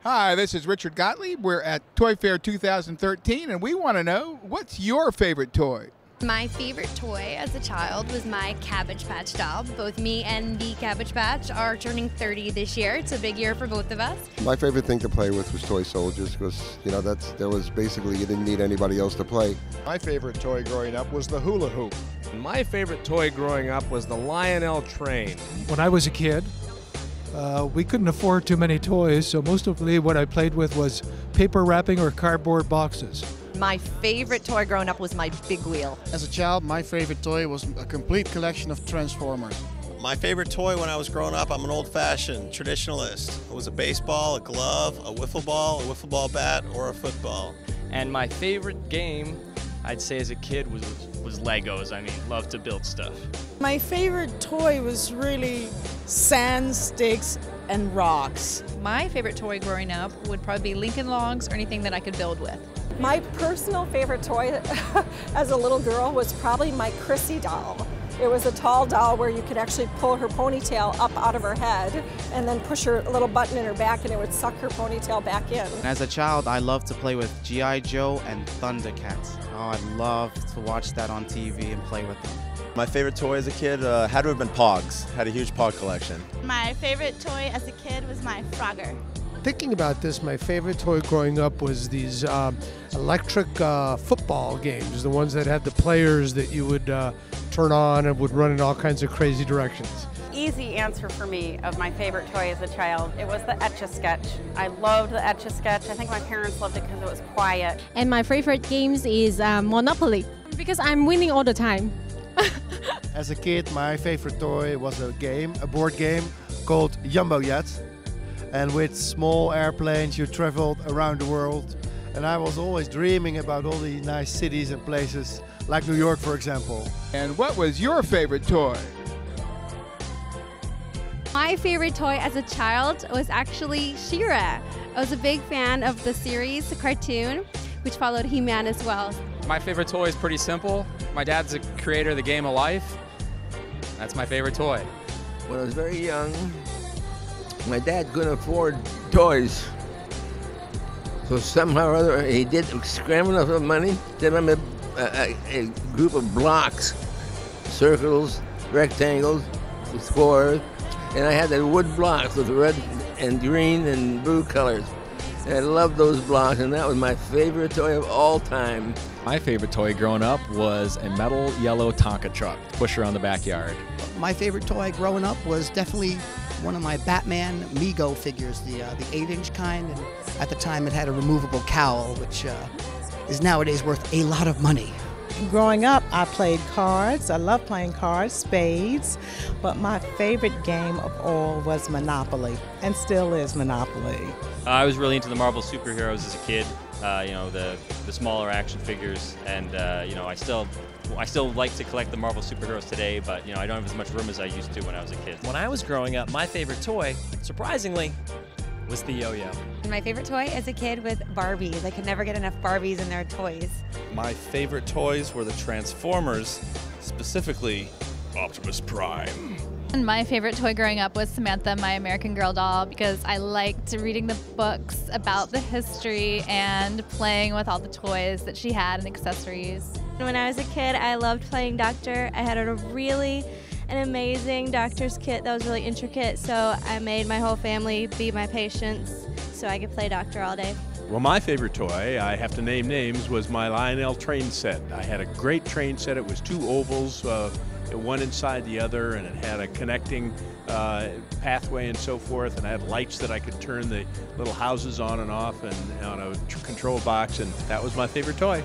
Hi, this is Richard Gottlieb. We're at Toy Fair 2013, and we want to know, what's your favorite toy? My favorite toy as a child was my Cabbage Patch doll. Both me and the Cabbage Patch are turning 30 this year. It's a big year for both of us. My favorite thing to play with was toy soldiers because, that was basically, you didn't need anybody else to play. My favorite toy growing up was the hula hoop. My favorite toy growing up was the Lionel train. When I was a kid, we couldn't afford too many toys, so mostly what I played with was paper wrapping or cardboard boxes. My favorite toy growing up was my big wheel. As a child, my favorite toy was a complete collection of Transformers. My favorite toy when I was growing up, I'm an old-fashioned traditionalist. It was a baseball, a glove, a wiffle ball bat, or a football. And my favorite game, I'd say as a kid, was Legos. I mean, loved to build stuff. My favorite toy was really sand, sticks, and rocks. My favorite toy growing up would probably be Lincoln Logs or anything that I could build with. My personal favorite toy as a little girl was probably my Chrissy doll. It was a tall doll where you could actually pull her ponytail up out of her head and then push her little button in her back and it would suck her ponytail back in. As a child, I loved to play with G.I. Joe and Thundercats. Oh, I loved to watch that on TV and play with them. My favorite toy as a kid had to have been Pogs. Had a huge Pog collection. My favorite toy as a kid was my Frogger. Thinking about this, my favorite toy growing up was these electric football games, the ones that had the players that you would turn on and would run in all kinds of crazy directions. Easy answer for me of my favorite toy as a child. It was the Etch-a-Sketch. I loved the Etch-a-Sketch. I think my parents loved it because it was quiet. And my favorite games is Monopoly because I'm winning all the time. As a kid, my favorite toy was a board game called Jumbo Jet. And with small airplanes, you traveled around the world. And I was always dreaming about all the nice cities and places, like New York, for example. And what was your favorite toy? My favorite toy as a child was actually She-Ra. I was a big fan of the series, the cartoon, which followed He-Man as well. My favorite toy is pretty simple. My dad's the creator of the game of life. That's my favorite toy. When I was very young, my dad couldn't afford toys. So somehow or other, he did scramble enough money to have a group of blocks, circles, rectangles, squares, and I had the wood blocks with red and green and blue colors. And I loved those blocks, and that was my favorite toy of all time. My favorite toy growing up was a metal yellow Tonka truck to push around the backyard. My favorite toy growing up was definitely one of my Batman Mego figures, the 8-inch kind, and at the time it had a removable cowl, which is nowadays worth a lot of money. Growing up, I played cards. I love playing cards, spades, but my favorite game of all was Monopoly, and still is Monopoly. I was really into the Marvel superheroes as a kid. The smaller action figures, and I still like to collect the Marvel superheroes today, but I don't have as much room as I used to when I was a kid. When I was growing up, my favorite toy, surprisingly, was the yo-yo. My favorite toy as a kid was Barbies. I could never get enough Barbies and their toys. My favorite toys were the Transformers, specifically Optimus Prime. And my favorite toy growing up was Samantha, my American Girl doll, because I liked reading the books about the history and playing with all the toys that she had and accessories. When I was a kid, I loved playing doctor. I had an amazing doctor's kit that was really intricate, so I made my whole family be my patients so I could play doctor all day. Well, my favorite toy, I have to name names, was my Lionel train set. I had a great train set. It was two ovals, one inside the other, and it had a connecting pathway and so forth, and I had lights that I could turn the little houses on and off and on a control box, and that was my favorite toy.